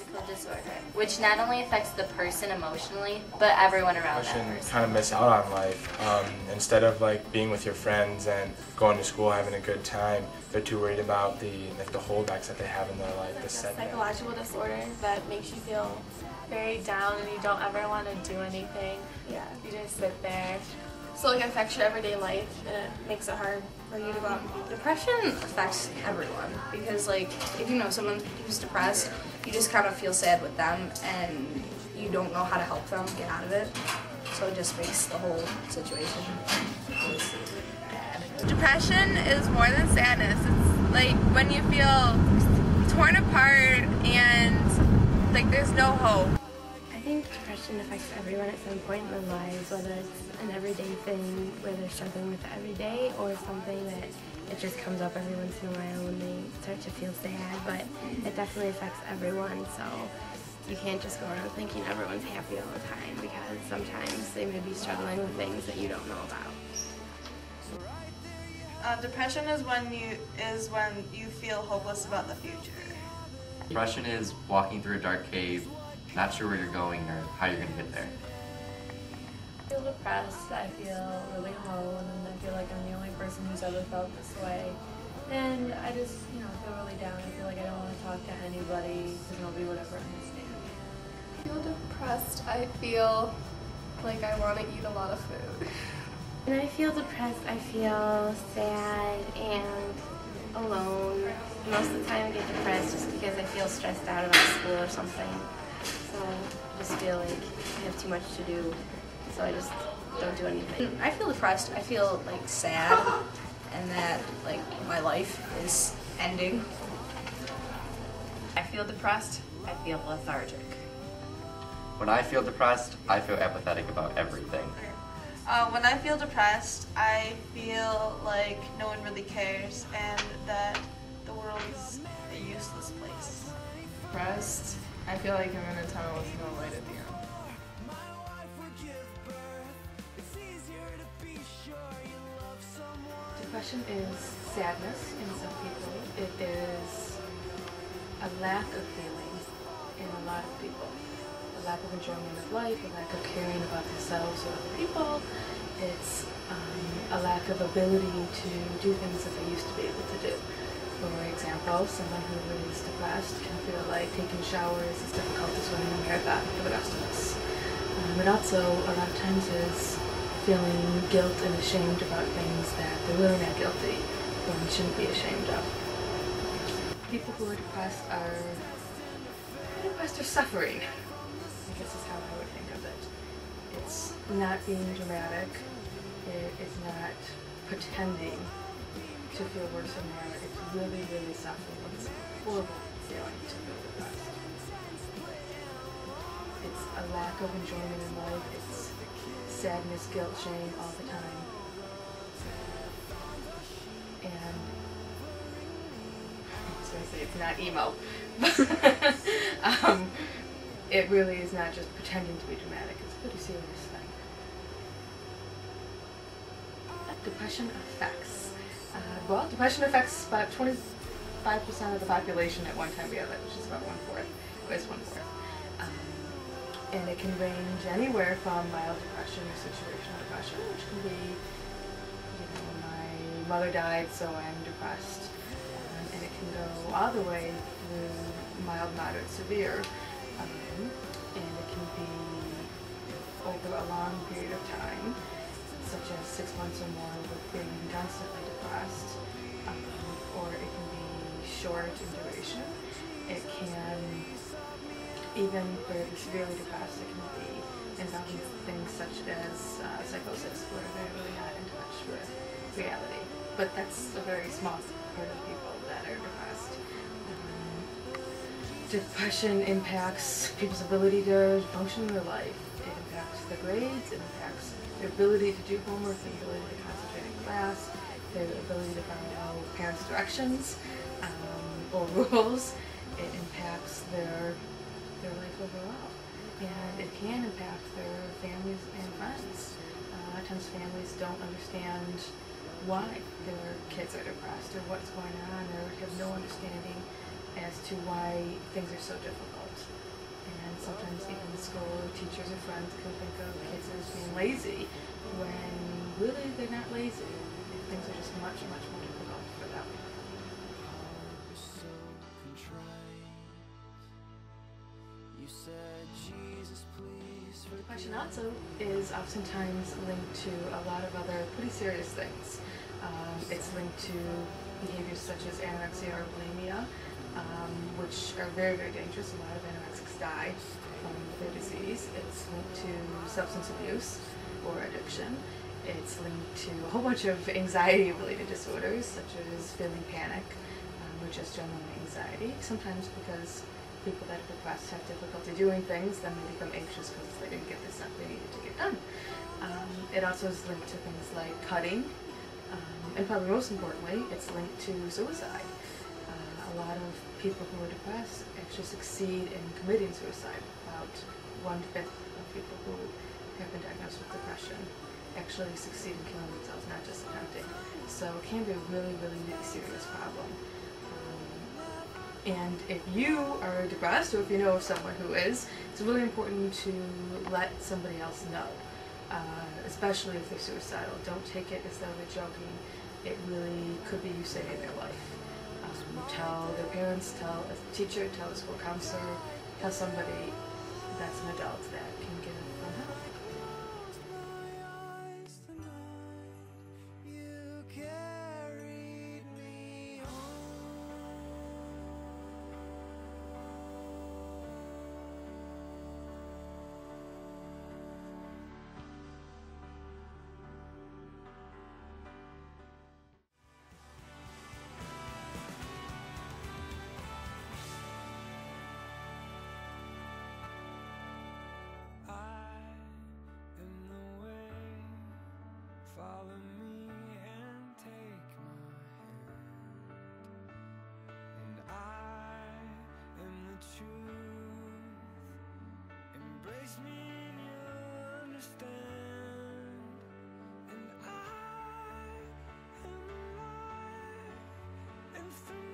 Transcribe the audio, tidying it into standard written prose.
neurological disorder, which not only affects the person emotionally, but everyone around that person. Kind of miss out on life. Instead of like being with your friends and going to school, having a good time, they're too worried about the holdbacks that they have in their life. The psychological disorder that makes you feel very down and you don't ever want to do anything. Yeah, you just sit there. So like it affects your everyday life and it makes it hard for you to go out. Depression affects everyone because like if you know someone who's depressed, you just kind of feel sad with them and you don't know how to help them get out of it. So it just makes the whole situation bad. Depression is more than sadness. It's like when you feel torn apart and like there's no hope. I think depression affects everyone at some point in their lives, whether it's an everyday thing where they're struggling with it every day or something that it just comes up every once in a while when they start to feel sad, but it definitely affects everyone, so you can't just go around thinking everyone's happy all the time because sometimes they may be struggling with things that you don't know about. Depression is when you feel hopeless about the future. Depression is walking through a dark cave, not sure where you're going or how you're going to get there. I feel depressed, I feel really low, and then I feel like I'm the only person who's ever felt this way. And I just, feel really down. I feel like I don't want to talk to anybody because nobody would ever understand. I feel depressed. I feel like I want to eat a lot of food. When I feel depressed, I feel sad and alone. Most of the time I get depressed just because I feel stressed out about school or something. So I just feel like I have too much to do, so I just don't do anything. I feel depressed. I feel like sad and that like my life is ending. I feel depressed. I feel lethargic. When I feel depressed, I feel apathetic about everything. When I feel depressed, I feel like no one really cares and that the world is a useless place. Depressed, I feel like I'm in a tunnel with no light at the end. Depression is sadness in some people. It is a lack of feeling in a lot of people. A lack of enjoyment of life, a lack of caring about themselves or other people. It's a lack of ability to do things that they used to be able to do. For example, someone who is depressed can feel like taking showers is difficult as swimming in a marathon for the rest of us. It also, a lot of times, is feeling guilt and ashamed about things that they're really not guilty and shouldn't be ashamed of. People who are depressed are suffering, I guess is how I would think of it. It's not being dramatic. It is not pretending to feel worse than they are. It's really, really suffering. It's a horrible feeling to feel depressed. It's a lack of enjoyment in life. It's sadness, guilt, shame all the time. And I was going to say it's not emo. It really is not just pretending to be dramatic. It's a pretty serious thing. Depression affects. Depression affects about 25% of the population at one time or the other, which is about one-fourth. And it can range anywhere from mild depression or situational depression, which can be, my mother died, so I'm depressed. And it can go all the way through mild, moderate, severe. And it can be over a long period of time, such as 6 months or more with being constantly depressed. Or it can be short in duration. It can, even for the severely depressed, it can be involving things such as psychosis, where they're really not in touch with reality. But that's a very small part of people that are depressed. Depression impacts people's ability to function in their life. It impacts their grades, it impacts their ability to do homework, their ability to concentrate in class, their ability to follow parents' directions or rules. It impacts their life overall. And it can impact their families and friends. A lot of times families don't understand why their kids are depressed or what's going on, or have no understanding as to why things are so difficult. And sometimes even in school, teachers or friends can think of kids as being lazy when really they're not lazy. Things are just much, much more difficult for them. Depression also is oftentimes linked to a lot of other pretty serious things. It's linked to behaviors such as anorexia or bulimia, which are very, very dangerous. A lot of anorexics die from their disease. It's linked to substance abuse or addiction. It's linked to a whole bunch of anxiety-related disorders, such as feeling panic, or just general anxiety. Sometimes because people that are depressed have difficulty doing things, then they become anxious because they didn't get the stuff they needed to get done. It also is linked to things like cutting, and probably most importantly, it's linked to suicide. A lot of people who are depressed actually succeed in committing suicide. About 1/5 of people who have been diagnosed with depression actually succeed in killing themselves, not just attempting. So it can be a really, really, really serious problem. And if you are depressed, or if you know of someone who is, it's really important to let somebody else know, especially if they're suicidal. Don't take it as though they're joking. It really could be you saving their life. Tell their parents, tell a teacher, tell a school counselor, tell somebody that's an adult that can give them help. Follow me and take my hand, and I am the truth. Embrace me and you'll understand, and I am alive, and through